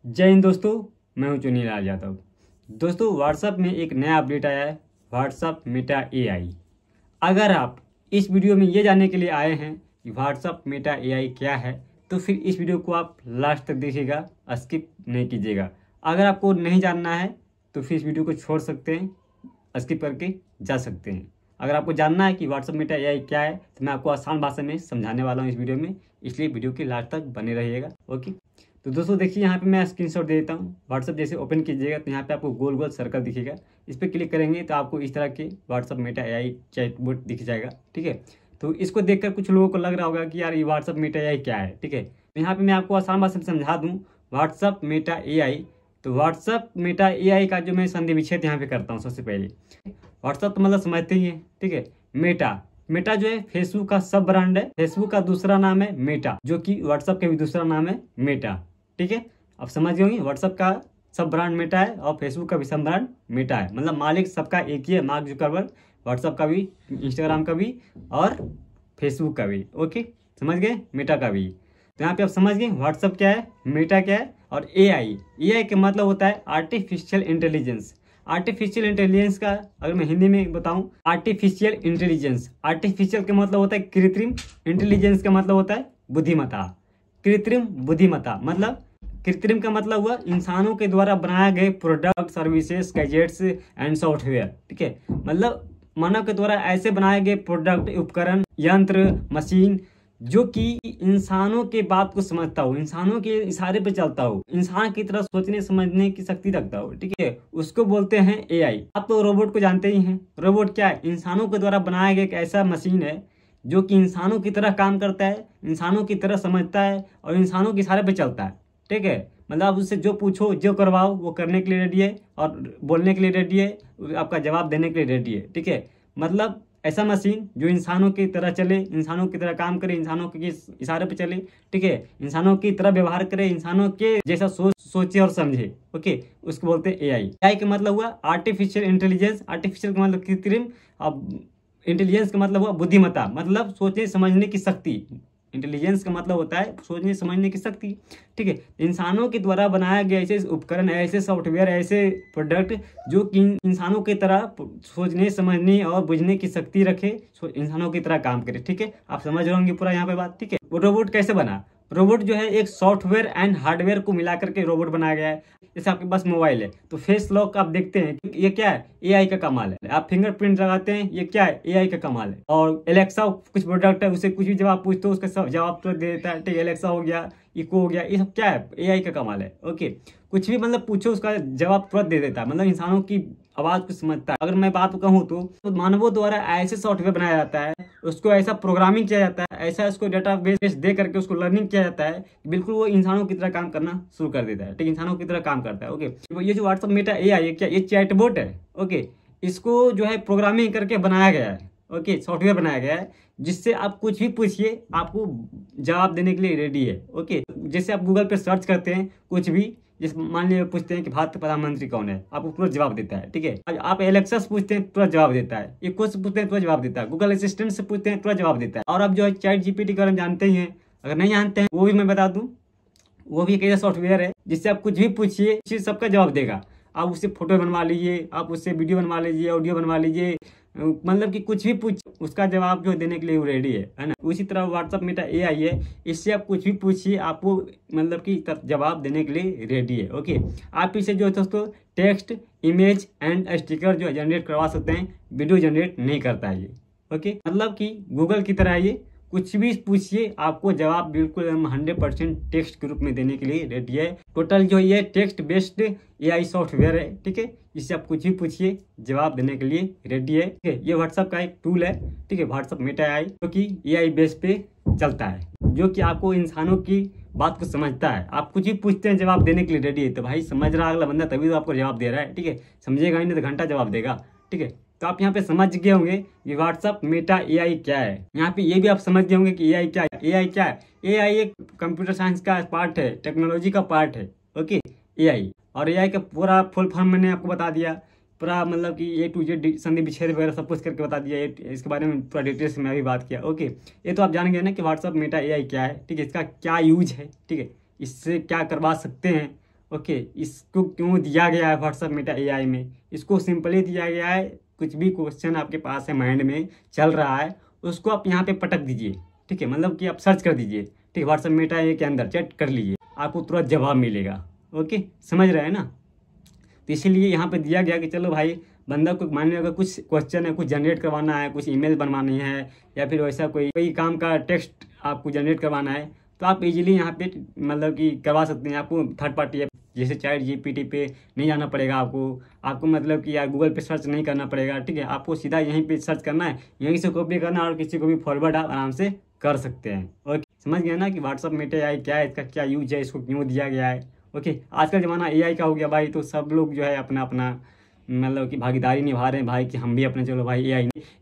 जय हिंद दोस्तों, मैं हूं चुनीलाल यादव। दोस्तों, व्हाट्सएप में एक नया अपडेट आया है, व्हाट्सएप मेटा एआई। अगर आप इस वीडियो में ये जानने के लिए आए हैं कि व्हाट्सएप मेटा एआई क्या है, तो फिर इस वीडियो को आप लास्ट तक देखिएगा, स्किप नहीं कीजिएगा। अगर आपको नहीं जानना है तो फिर इस वीडियो को छोड़ सकते हैं, स्किप करके जा सकते हैं। अगर आपको जानना है कि व्हाट्सएप मेटा एआई क्या है तो मैं आपको आसान भाषा में समझाने वाला हूँ इस वीडियो में, इसलिए वीडियो के लास्ट तक बने रहिएगा। ओके, तो दोस्तों देखिए, यहाँ पे मैं स्क्रीनशॉट दे देता हूँ। व्हाट्सएप जैसे ओपन कीजिएगा तो यहाँ पे आपको गोल गोल सर्कल दिखेगा, इस पर क्लिक करेंगे तो आपको इस तरह के व्हाट्सएप मेटा एआई चैटबॉट दिख जाएगा। ठीक है, तो इसको देखकर कुछ लोगों को लग रहा होगा कि यार ये व्हाट्सएप मेटा एआई क्या है। ठीक है, तो यहाँ पे मैं आपको आसान भाषा में समझा दूँ व्हाट्सएप मेटा एआई। तो व्हाट्सएप मेटा एआई का जो मैं संधि विच्छेद यहाँ पे करता हूँ। सबसे पहले व्हाट्सएप तो मतलब समझते ही हैं। ठीक है, मेटा जो है फेसबुक का सब ब्रांड है। फेसबुक का दूसरा नाम है मेटा, जो कि व्हाट्सएप का भी दूसरा नाम है मेटा। ठीक है, आप समझ गए होंगे, व्हाट्सएप का सब ब्रांड मेटा है और फेसबुक का भी सब ब्रांड मेटा है। मतलब मालिक सबका एक ही है, मार्क जुकरबर्ग। व्हाट्सएप का भी, इंस्टाग्राम का भी और फेसबुक का भी। ओके, समझ गए, मेटा का भी। तो यहाँ पे आप समझ गए व्हाट्सएप क्या है, मेटा क्या है और एआई का मतलब होता है आर्टिफिशियल इंटेलिजेंस। आर्टिफिशियल इंटेलिजेंस का अगर मैं हिंदी में बताऊं, आर्टिफिशियल इंटेलिजेंस, आर्टिफिशियल का मतलब होता है कृत्रिम, इंटेलिजेंस का मतलब होता है बुद्धिमत्ता। कृत्रिम बुद्धिमत्ता मतलब, कृत्रिम का मतलब हुआ इंसानों के द्वारा बनाए गए product, services, gadgets and software. ठीक है, मतलब मानव के द्वारा ऐसे बनाए गए प्रोडक्ट, उपकरण, यंत्र, मशीन जो कि इंसानों के बात को समझता हो, इंसानों के इशारे पे चलता हो, इंसान की तरह सोचने समझने की शक्ति रखता हो। ठीक है, उसको बोलते हैं एआई। आप तो रोबोट को जानते ही हैं। रोबोट क्या है? इंसानों के द्वारा बनाया गया एक ऐसा मशीन है जो कि इंसानों की तरह काम करता है, इंसानों की तरह समझता है और इंसानों के इशारे पे चलता है। ठीक है, मतलब आप उससे जो पूछो, जो करवाओ, वो करने के लिए रेडी है और बोलने के लिए रेडी है, आपका जवाब देने के लिए रेडी है। ठीक है, मतलब ऐसा मशीन जो इंसानों की तरह चले, इंसानों की तरह काम करे, इंसानों के इशारे पे चले। ठीक है, इंसानों की तरह व्यवहार करे, इंसानों के जैसा सोचे और समझे। ओके, उसको बोलते हैं एआई। एआई का मतलब हुआ आर्टिफिशियल इंटेलिजेंस। आर्टिफिशियल का मतलब कृत्रिम, अब इंटेलिजेंस का मतलब हुआ बुद्धिमत्ता, मतलब सोचने समझने की शक्ति। इंटेलिजेंस का मतलब होता है सोचने समझने की शक्ति। ठीक है, इंसानों के द्वारा बनाया गया ऐसे उपकरण, ऐसे सॉफ्टवेयर, ऐसे प्रोडक्ट जो कि इंसानों की तरह सोचने समझने और बुझने की शक्ति रखे, इंसानों की तरह काम करे। ठीक है, आप समझ रहे होंगे पूरा यहाँ पे बात। ठीक है, वो रोबोट कैसे बना? रोबोट जो है एक सॉफ्टवेयर एंड हार्डवेयर को मिला करके रोबोट बनाया गया है। जैसे आपके पास मोबाइल है तो फेस लॉक आप देखते हैं, ये क्या है? एआई का कमाल है। आप फिंगरप्रिंट लगाते हैं, ये क्या है? एआई का कमाल है। और एलेक्सा कुछ प्रोडक्ट है, उससे कुछ भी जवाब पूछते हो उसका सब जवाब तो दे देता है। ठीक है, एलेक्सा हो गया, इको हो गया, ये सब क्या है? एआई का कमाल है। ओके, कुछ भी मतलब पूछो उसका जवाब तुरंत दे देता है, मतलब इंसानों की आवाज को समझता है। अगर मैं बात कहूँ तो मानवों द्वारा ऐसे सॉफ्टवेयर बनाया जाता है, उसको ऐसा प्रोग्रामिंग किया जाता है, ऐसा उसको डेटाबेस दे करके उसको लर्निंग किया जाता है, बिल्कुल वो इंसानों की तरह काम करना शुरू कर देता है। ठीक, इंसानों की तरह काम करता है। ओके, ये जो व्हाट्सएप मेटा एआई है, क्या ये चैटबॉट है? ओके, इसको जो है प्रोग्रामिंग करके बनाया गया है। ओके, सॉफ्टवेयर बनाया गया है जिससे आप कुछ भी पूछिए, आपको जवाब देने के लिए रेडी है। ओके, जैसे आप गूगल पे सर्च करते हैं कुछ भी, जिस मान लीजिए पूछते हैं कि भारत का प्रधानमंत्री कौन है, आपको तुरंत जवाब देता है। ठीक है, आप एलेक्सा से पूछते हैं तुरंत जवाब देता है, इको से पूछते हैं तुरंत जवाब देता है, गूगल असिस्टेंट से पूछते हैं तुरंत जवाब देता है। और आप जो है चैट जीपीटी का जानते ही हैं, अगर नहीं जानते हैं वो भी मैं बता दूं, वो भी एक ऐसा सॉफ्टवेयर है जिससे आप कुछ भी पूछिए, सबका जवाब देगा। आप उससे फोटो बनवा लीजिए, आप उससे वीडियो बनवा लीजिए, ऑडियो बनवा लीजिए, मतलब कि कुछ भी पूछ, उसका जवाब जो देने के लिए वो रेडी है ना। उसी तरह व्हाट्सएप मेटा एआई है, इससे आप कुछ भी पूछिए, आपको मतलब कि जवाब देने के लिए रेडी है। ओके, आप इसे जो है दोस्तों टेक्स्ट, इमेज एंड स्टिकर जो जनरेट करवा सकते हैं, वीडियो जनरेट नहीं करता है ये। ओके, मतलब कि गूगल की तरह ये कुछ भी पूछिए, आपको जवाब बिल्कुल 100% टेक्स्ट के रूप में देने के लिए रेडी है। टोटल जो ये टेक्स्ट बेस्ड एआई सॉफ्टवेयर है। ठीक है, जिससे आप कुछ भी पूछिए, जवाब देने के लिए रेडी है। ठीक है, ये व्हाट्सएप का एक टूल है। ठीक है, व्हाट्सएप मेटा एआई, जो कि एआई बेस पे चलता है, जो कि आपको इंसानों की बात को समझता है। आप कुछ भी पूछते हैं, जवाब देने के लिए रेडी है। तो भाई समझ रहा अगला बंदा, तभी तो आपको जवाब दे रहा है। ठीक है, समझेगा ही नहीं तो घंटा जवाब देगा। ठीक है, तो आप यहाँ पे समझ गए होंगे कि व्हाट्सएप मेटा एआई क्या है। यहाँ पे ये भी आप समझ गए होंगे कि एआई क्या है। एआई क्या है? एआई एक कंप्यूटर साइंस का पार्ट है, टेक्नोलॉजी का पार्ट है। ओके, एआई, और एआई का पूरा फुल फॉर्म मैंने आपको बता दिया, पूरा मतलब कि ए टू जेड संधि विच्छेद वगैरह सब कुछ करके बता दिया। इसके बारे में पूरा डिटेल्स में अभी बात किया। ओके, ये तो आप जान गए ना कि व्हाट्सएप मेटा एआई क्या है। ठीक है, इसका क्या यूज है, ठीक है, इससे क्या करवा सकते हैं ओके, इसको क्यों दिया गया है व्हाट्सअप मेटा एआई में? इसको सिंपली दिया गया है, कुछ भी क्वेश्चन आपके पास है, माइंड में चल रहा है, उसको आप यहाँ पे पटक दीजिए, ठीक है, मतलब कि आप सर्च कर दीजिए, ठीक है, व्हाट्सअप मेटा एआई के अंदर चैट कर लीजिए, आपको तुरंत जवाब मिलेगा। ओके, समझ रहे हैं ना? तो इसीलिए यहाँ पे दिया गया कि चलो भाई, बंदा को मान लिया अगर कुछ क्वेश्चन है, कुछ जनरेट करवाना है, कुछ ईमेल बनवानी है, या फिर वैसा कोई काम का टेक्स्ट आपको जनरेट करवाना है, तो आप इजीली यहाँ पे मतलब कि करवा सकते हैं। आपको थर्ड पार्टी ऐप जैसे चैट जीपीटी पे नहीं जाना पड़ेगा, आपको मतलब कि यार गूगल पे सर्च नहीं करना पड़ेगा, ठीक है, आपको सीधा यहीं पे सर्च करना है, यहीं से कॉपी करना है और किसी को भी फॉरवर्ड आप आराम से कर सकते हैं। ओके, समझ गया ना कि व्हाट्सअप मेटा एआई क्या है, इसका क्या यूज है, इसको क्यों दिया गया है। ओके, आज का ज़माना एआई का हो गया भाई, तो सब लोग जो है अपना अपना मतलब कि भागीदारी निभा रहे हैं भाई, कि हम भी अपने चलो भाई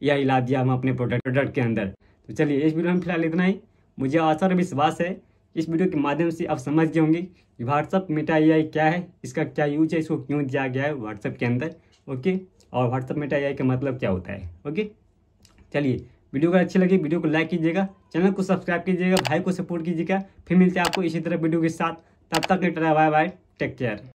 एआई ला दिया हम अपने प्रोडक्ट के अंदर। तो चलिए, इस वीडियो में फिलहाल इतना ही। मुझे आशा और विश्वास है इस वीडियो के माध्यम से आप समझ गए होंगे कि व्हाट्सअप मेटा एआई क्या है, इसका क्या यूज है, इसको क्यों दिया गया है व्हाट्सअप के अंदर। ओके, और व्हाट्सअप मेटा एआई का मतलब क्या होता है। ओके, चलिए, वीडियो अगर अच्छी लगी वीडियो को लाइक कीजिएगा, चैनल को सब्सक्राइब कीजिएगा, भाई को सपोर्ट कीजिएगा। फिर मिलते हैं आपको इसी तरह वीडियो के साथ, तब तक बाय बाय, टेक केयर।